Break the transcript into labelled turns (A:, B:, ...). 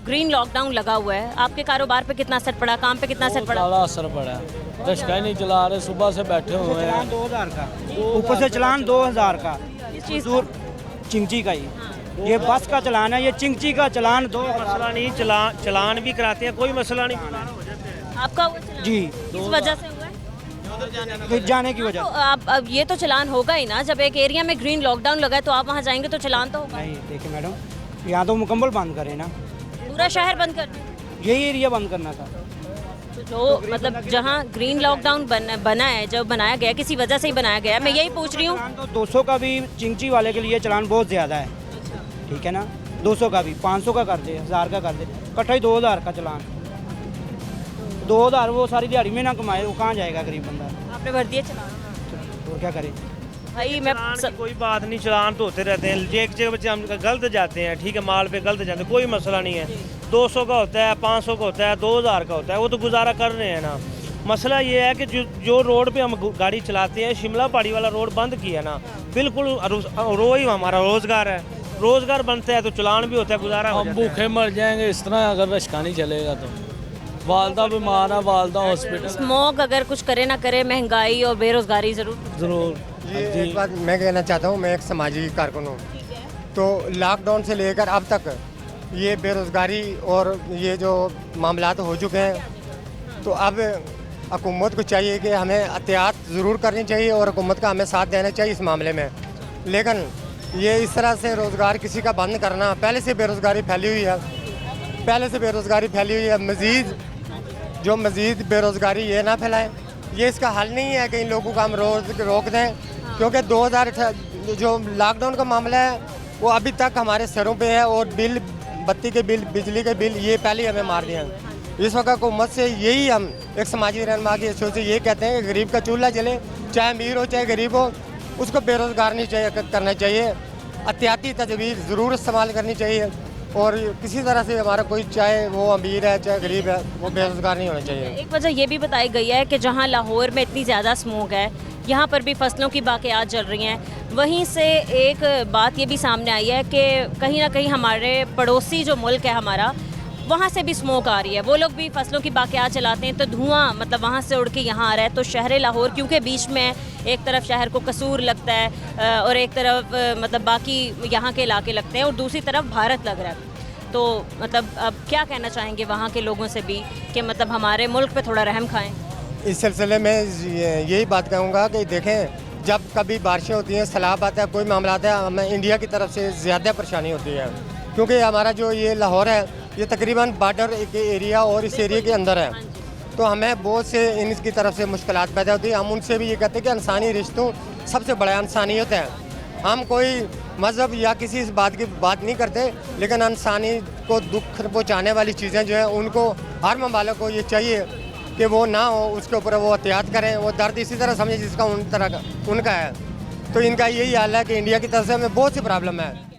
A: Green lockdown लगा हुआ है, आपके कारोबार पे कितना असर पड़ा, काम पे कितना असर पड़ा?
B: ज़्यादा असर पड़ा है। रिक्शा ही नहीं चला रहे, सुबह से बैठे हुए हैं।
C: 2000 का, ऊपर से चलान 2000 का,
A: इस चीज़
C: दूर चिंची का ही। ये बस का चलान है, ये चिंची का चलान 2
D: मसला नहीं, चलान भी कराते हैं, कोई मसला नहीं।
A: आपका हुआ चलान?
C: जी।
A: किस वजह से हुआ है?
C: जाने की वजह।
A: तो आप अब ये तो चलान होगा ही ना, जब एक एरिया में ग्रीन लॉकडाउन लगा है तो आप वहाँ जाएंगे तो चलान तो होगा।
C: नहीं देखिए मैडम, यहाँ तो मुकम्मल बंद करें ना,
A: पूरा शहर बंद कर दें।
C: यही एरिया बंद करना था।
A: तो जो मतलब जहाँ ग्रीन लॉकडाउन बना है, जब बनाया गया किसी वजह से ही बनाया गया है, मैं यही पूछ रही हूँ।
C: चलान तो 200 का भी चिंची वाले के लिए चलान बहुत ज़्यादा है, ठीक है ना। 200 का भी 500 का कर दे, 1000 का कर दे, इकट्ठा ही 2000 का चलान। 2000 वो सारी दिहाड़ी में ना कमाए, वो कहाँ जाएगा गरीब बंदा,
A: आपने भर दिया चलान?
C: और क्या करे।
A: भाई मैं
D: चलान की कोई बात नहीं, चलान तो होते रहते हैं। एक जगह बच्चे हम गलत जाते हैं, ठीक है, माल पे गलत जाते हैं, कोई मसला नहीं है। 200 का होता है, 500 का होता है, 2000 का होता है, वो तो गुजारा कर रहे हैं ना। मसला ये है कि जो रोड पे हम गाड़ी चलाते हैं, शिमला पहाड़ी वाला रोड बंद किया ना, बिल्कुल वही हमारा रोजगार है। रोजगार बनता है तो चलान भी होता है, गुजारा हो
B: हम
D: जाता है।
B: भूखे मर जाएंगे इस तरह अगर रिक्शा नहीं चलेगा तो। वालदा बीमार है, वालदा हॉस्पिटल।
A: स्मोक अगर कुछ करे ना करे, महंगाई और बेरोजगारी जरूर।
B: ज़रूर
E: जी, एक बात मैं कहना चाहता हूँ, मैं एक सामाजिक कारकुन हूँ। तो लॉकडाउन से लेकर अब तक ये बेरोज़गारी और ये जो मामलात हो चुके हैं, तो अब हुकूमत को चाहिए कि हमें एहतियात ज़रूर करनी चाहिए और हुकूमत का हमें साथ देना चाहिए इस मामले में। लेकिन ये इस तरह से रोज़गार किसी का बंद करना, पहले से बेरोज़गारी फैली हुई है, मज़ीद बेरोज़गारी ये ना फैलाए, ये इसका हल नहीं है कि इन लोगों का हम रोक दें। क्योंकि 2018 जो लॉकडाउन का मामला है वो अभी तक हमारे सरों पे है, और बिल, बत्ती के बिल, बिजली के बिल, ये पहले हमें मार दिए हैं। इस वक्त हुकूमत से यही हम एक समाजी रहनुमा की सोच से ये कहते हैं कि गरीब का चूल्हा जले, चाहे अमीर हो चाहे गरीब हो, उसको बेरोज़गार नहीं करना चाहिए। एहतियाती तदबीर ज़रूर इस्तेमाल करनी चाहिए, और किसी तरह से हमारा कोई, चाहे वो अमीर है चाहे गरीब है, वो बेरोज़गार नहीं होना चाहिए।
A: एक वजह ये भी बताई गई है कि जहाँ लाहौर में इतनी ज़्यादा स्मोक है, यहाँ पर भी फसलों की बाक़ियात जल रही हैं। वहीं से एक बात ये भी सामने आई है कि कहीं ना कहीं हमारे पड़ोसी जो मुल्क है हमारा, वहाँ से भी स्मोक आ रही है। वो लोग भी फसलों की बाक़ियात चलाते हैं, तो धुआं मतलब वहाँ से उड़ के यहाँ आ रहा है। तो शहर लाहौर क्योंकि बीच में एक तरफ शहर को कसूर लगता है और एक तरफ मतलब बाकी यहाँ के इलाके लगते हैं, और दूसरी तरफ भारत लग रहा है। तो मतलब अब क्या कहना चाहेंगे वहाँ के लोगों से भी कि मतलब हमारे मुल्क पे थोड़ा रहम खाएं?
E: इस सिलसिले में यही बात कहूँगा कि देखें, जब कभी बारिशें होती हैं, सैलाब आता है, कोई मामला आता है, हमें इंडिया की तरफ से ज़्यादा परेशानी होती है। क्योंकि हमारा जो ये लाहौर है, ये तकरीबन बॉर्डर के एरिया और इस एरिया के अंदर है, तो हमें बहुत से इनकी तरफ से मुश्किलात पैदा होती है। हम उनसे भी ये कहते हैं कि इंसानी रिश्तों सबसे बड़ा इंसानियत है। हम कोई मज़हब या किसी इस बात की बात नहीं करते, लेकिन इंसानी को दुख पहुँचाने वाली चीज़ें जो हैं, उनको हर ममालिक को ये चाहिए कि वो ना हो, उसके ऊपर वो एहतियात करें, वो दर्द इसी तरह समझे जिसका उनका है। तो इनका यही हाल है कि इंडिया की तरफ से हमें बहुत सी प्रॉब्लम है।